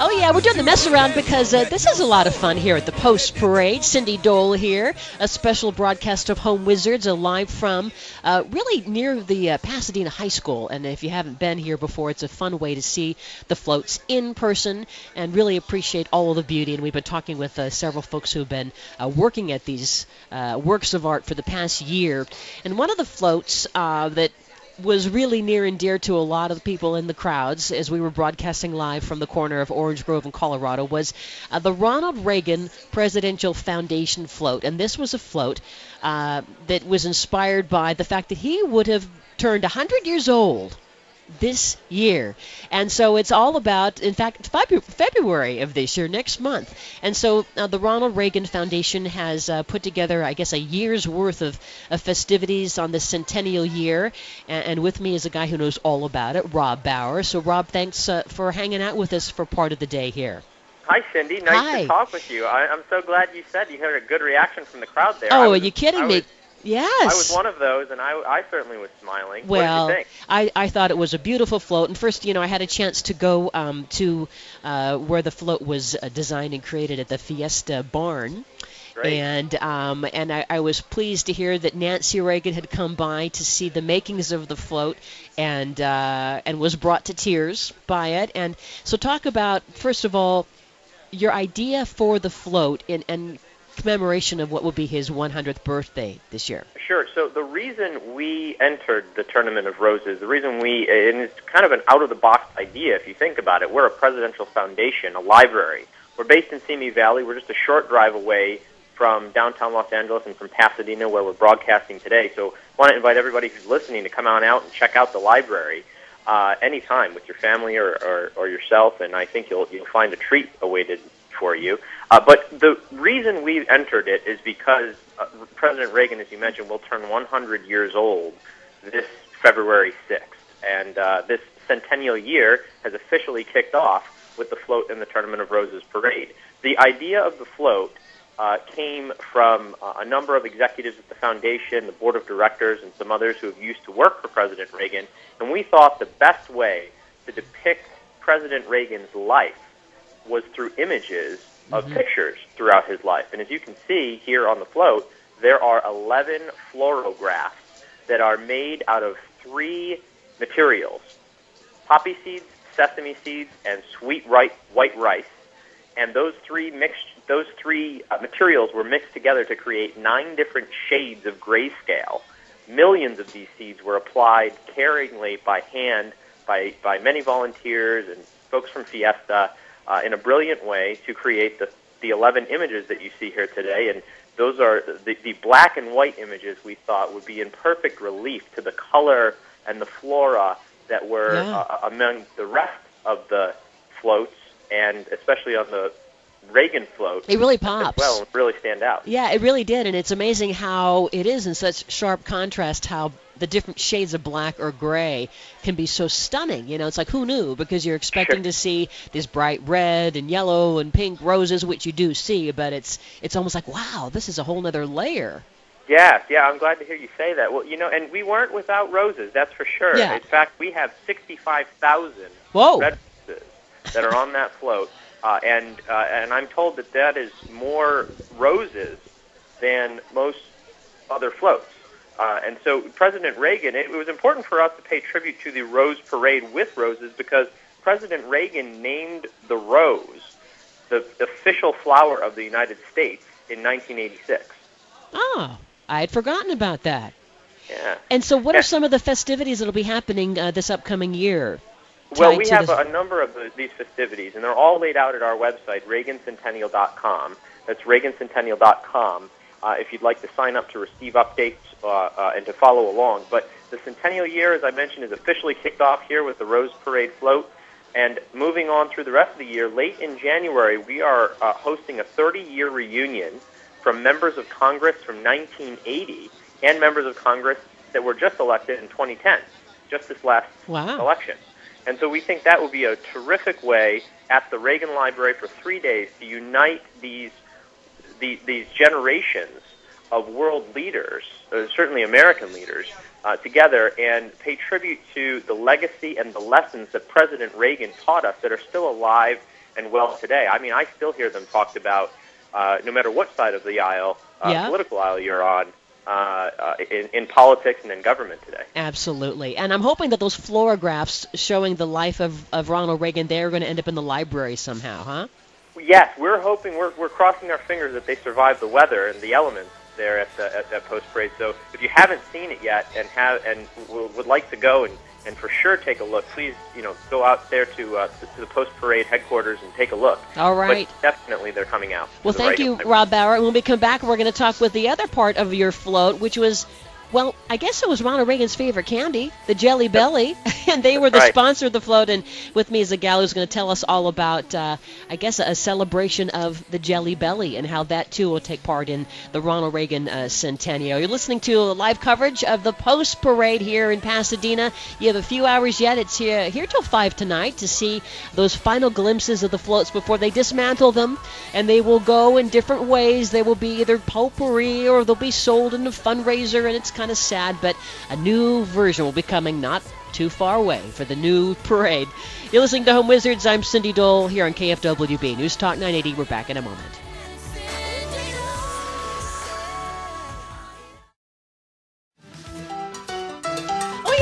Oh, yeah, we're doing the mess around because this is a lot of fun here at the Post Parade. Cindy Dole here, a special broadcast of Home Wizards, live from really near the Pasadena High School. And if you haven't been here before, it's a fun way to see the floats in person and really appreciate all of the beauty. And we've been talking with several folks who have been working at these works of art for the past year. And one of the floats that was really near and dear to a lot of the people in the crowds as we were broadcasting live from the corner of Orange Grove in Colorado was the Ronald Reagan Presidential Foundation float. And this was a float that was inspired by the fact that he would have turned 100 years old this year. And so it's all about, in fact, February of this year, next month. And so the Ronald Reagan Foundation has put together, I guess, a year's worth of festivities on the centennial year. And with me is a guy who knows all about it, Rob Bauer. So, Rob, thanks for hanging out with us for part of the day here. Hi, Cindy. Nice to talk with you. I'm so glad you said you had a good reaction from the crowd there. Oh, are you kidding me? Yes. I was one of those, and I certainly was smiling. Well, what did you think? I thought it was a beautiful float. And first, I had a chance to go to where the float was designed and created at the Fiesta Barn. Great. And I was pleased to hear that Nancy Reagan had come by to see the makings of the float and was brought to tears by it. And so talk about, first of all, your idea for the float and commemoration of what will be his 100th birthday this year. Sure. So the reason we entered the Tournament of Roses, and it's kind of an out-of-the-box idea if you think about it. We're a presidential foundation, a library. We're based in Simi Valley. We're just a short drive away from downtown Los Angeles and from Pasadena, where we're broadcasting today. So I want to invite everybody who's listening to come on out and check out the library anytime with your family or yourself, and I think you'll find a treat awaited for you. But the reason we entered it is because President Reagan, as you mentioned, will turn 100 years old this February 6th. And this centennial year has officially kicked off with the float in the Tournament of Roses parade. The idea of the float came from a number of executives at the foundation, the board of directors, and some others who have used to work for President Reagan. And we thought the best way to depict President Reagan's life was through images of pictures throughout his life. And as you can see here on the float, there are 11 fluorographs that are made out of 3 materials: poppy seeds, sesame seeds, and sweet white rice. And those three materials were mixed together to create 9 different shades of grayscale. Millions of these seeds were applied caringly by hand by many volunteers and folks from Fiesta in a brilliant way to create the 11 images that you see here today. And those are the black and white images we thought would be in perfect relief to the color and the flora that were among the rest of the floats, and especially on the Reagan float. It really pops. As well, really stand out. Yeah, it really did, and it's amazing how it is in such sharp contrast how the different shades of black or gray can be so stunning. It's like, who knew? Because you're expecting to see this bright red and yellow and pink roses, which you do see, but it's almost like, wow, this is a whole other layer. Yeah, I'm glad to hear you say that. Well, and we weren't without roses, that's for sure. Yeah. In fact, we have 65,000 red roses that are on that float. And I'm told that is more roses than most other floats. And so President Reagan, it was important for us to pay tribute to the Rose Parade with roses because President Reagan named the rose the official flower of the United States in 1986. Oh, I had forgotten about that. Yeah. And so what are some of the festivities that will be happening this upcoming year? Well, we have a number of these festivities, and they're all laid out at our website, reagancentennial.com. That's reagancentennial.com if you'd like to sign up to receive updates and to follow along. But the centennial year, as I mentioned, is officially kicked off here with the Rose Parade float. And moving on through the rest of the year, late in January, we are hosting a 30-year reunion from members of Congress from 1980 and members of Congress that were just elected in 2010, just this last election. And so we think that will be a terrific way at the Reagan Library for 3 days to unite these generations of world leaders, certainly American leaders, together and pay tribute to the legacy and the lessons that President Reagan taught us that are still alive and well today. I mean, I still hear them talked about no matter what side of the aisle, political aisle you're on, in politics and in government today. Absolutely. And I'm hoping that those fluorographs showing the life of Ronald Reagan, they're going to end up in the library somehow, huh? Yes, we're hoping, we're crossing our fingers that they survive the weather and the elements there at that post parade. So if you haven't seen it yet and would like to go and for sure take a look, please go out there to the post parade headquarters and take a look. All right. But definitely they're coming out. Well, thank you, Rob Bauer. And when we come back, we're going to talk with the other part of your float, which was, well, I guess it was Ronald Reagan's favorite candy, the Jelly Belly, and they were the sponsor of the float. And with me is a gal who's going to tell us all about, I guess, a celebration of the Jelly Belly and how that, too, will take part in the Ronald Reagan centennial. You're listening to live coverage of the Post Parade here in Pasadena. You have a few hours yet. It's here till 5 tonight to see those final glimpses of the floats before they dismantle them, and they will go in different ways. They will be either potpourri or they'll be sold in a fundraiser, and it's kind of sad, but a new version will be coming not too far away for the new parade. You're listening to Home Wizards. I'm Cindy Dole here on KFWB News Talk 980. We're back in a moment.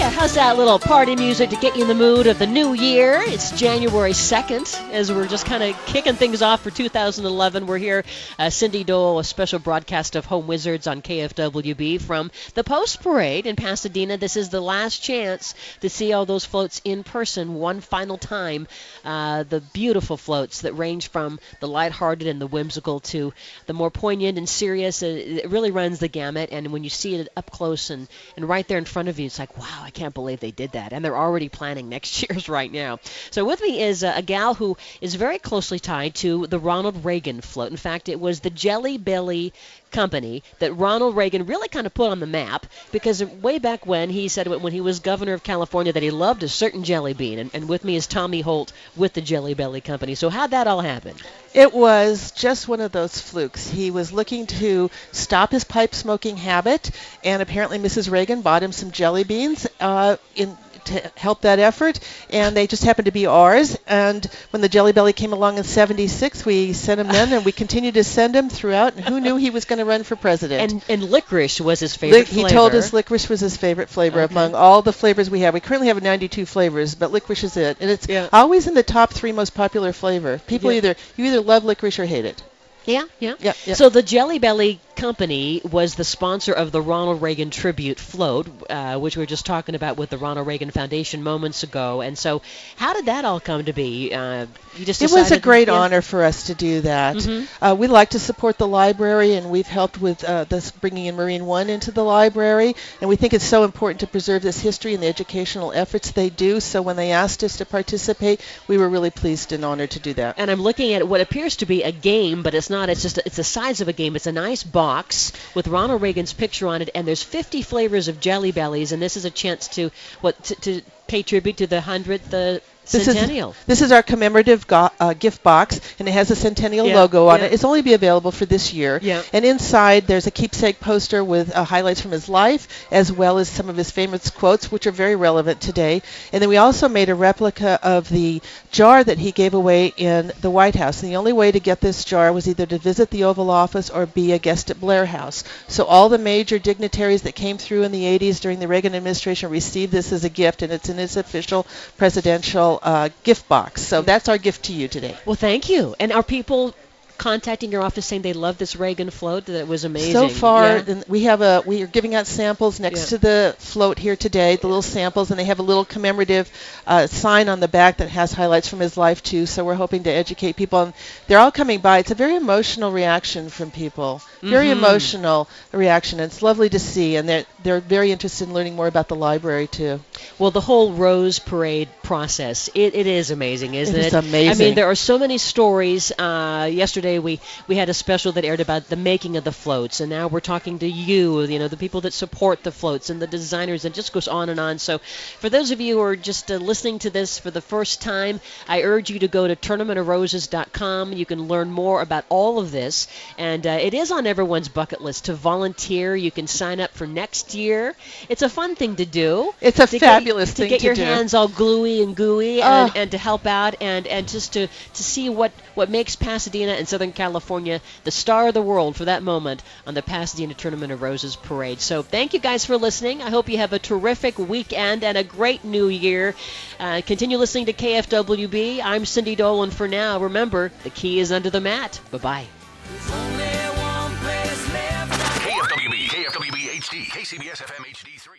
How's that little party music to get you in the mood of the new year? It's January 2nd, as we're just kind of kicking things off for 2011. We're here, Cindy Dole, a special broadcast of Home Wizards on KFWB from the Post Parade in Pasadena. This is the last chance to see all those floats in person one final time. The beautiful floats that range from the lighthearted and the whimsical to the more poignant and serious. It really runs the gamut, and when you see it up close and right there in front of you, it's like, wow, I can't believe they did that. And they're already planning next year's right now. So with me is a gal who is very closely tied to the Ronald Reagan float. In fact, it was the Jelly Belly company that Ronald Reagan really kind of put on the map, because way back when he said when he was governor of California that he loved a certain jelly bean. And with me is Tommy Holt with the Jelly Belly company. So how'd that all happen? It was just one of those flukes. He was looking to stop his pipe smoking habit, and apparently Mrs. Reagan bought him some jelly beans to help that effort, and they just happened to be ours. And when the Jelly Belly came along in '76, we sent him then, and we continued to send him throughout. And who knew he was going to run for president? And licorice was his favorite flavor. He told us licorice was his favorite flavor among all the flavors we have. We currently have 92 flavors, but licorice is it, and it's always in the top 3 most popular flavor. People either love licorice or hate it. Yeah. So the Jelly Belly company was the sponsor of the Ronald Reagan tribute float, which we were just talking about with the Ronald Reagan Foundation moments ago. And so how did that all come to be? It was a great honor for us to do that. Mm-hmm. We like to support the library, and we've helped with this bringing in Marine One into the library. And we think it's so important to preserve this history and the educational efforts they do. So when they asked us to participate, we were really pleased and honored to do that. And I'm looking at what appears to be a game, but it's not. It's the size of a game. It's a nice box with Ronald Reagan's picture on it, and there's 50 flavors of Jelly Bellies, and this is a chance to pay tribute to the 100th centennial. This is our commemorative gift box, and it has a centennial logo on it. It's only be available for this year. Yeah. And inside there's a keepsake poster with highlights from his life, as well as some of his famous quotes, which are very relevant today. And then we also made a replica of the jar that he gave away in the White House. And the only way to get this jar was either to visit the Oval Office or be a guest at Blair House. So all the major dignitaries that came through in the 80s during the Reagan administration received this as a gift, and it's in his official presidential gift box. So that's our gift to you today. Well, thank you. And are people contacting your office saying they love this Reagan float? That was amazing. So far, we are giving out samples next to the float here today, the little samples, and they have a little commemorative sign on the back that has highlights from his life too. So we're hoping to educate people, and they're all coming by. It's a very emotional reaction from people. Very emotional reaction. It's lovely to see, and they're very interested in learning more about the library too. Well, the whole Rose Parade process, it is amazing, isn't it? It's amazing. I mean, there are so many stories. Yesterday yesterday we had a special that aired about the making of the floats, and now we're talking to you know, the people that support the floats and the designers, and just goes on and on. So for those of you who are just listening to this for the first time, I urge you to go to tournamentofroses.com. You can learn more about all of this, and it is on everyone's bucket list to volunteer. You can sign up for next year. It's a fun thing to do. It's a fabulous thing to do. To get your hands all gluey and gooey, and to help out, and just to see what makes Pasadena and Southern California the star of the world for that moment on the Pasadena Tournament of Roses Parade. So thank you guys for listening. I hope you have a terrific weekend and a great new year. Continue listening to KFWB. I'm Cindy Dole, and for now, remember, the key is under the mat. Bye-bye. KFWB HD, KCBS FM HD3.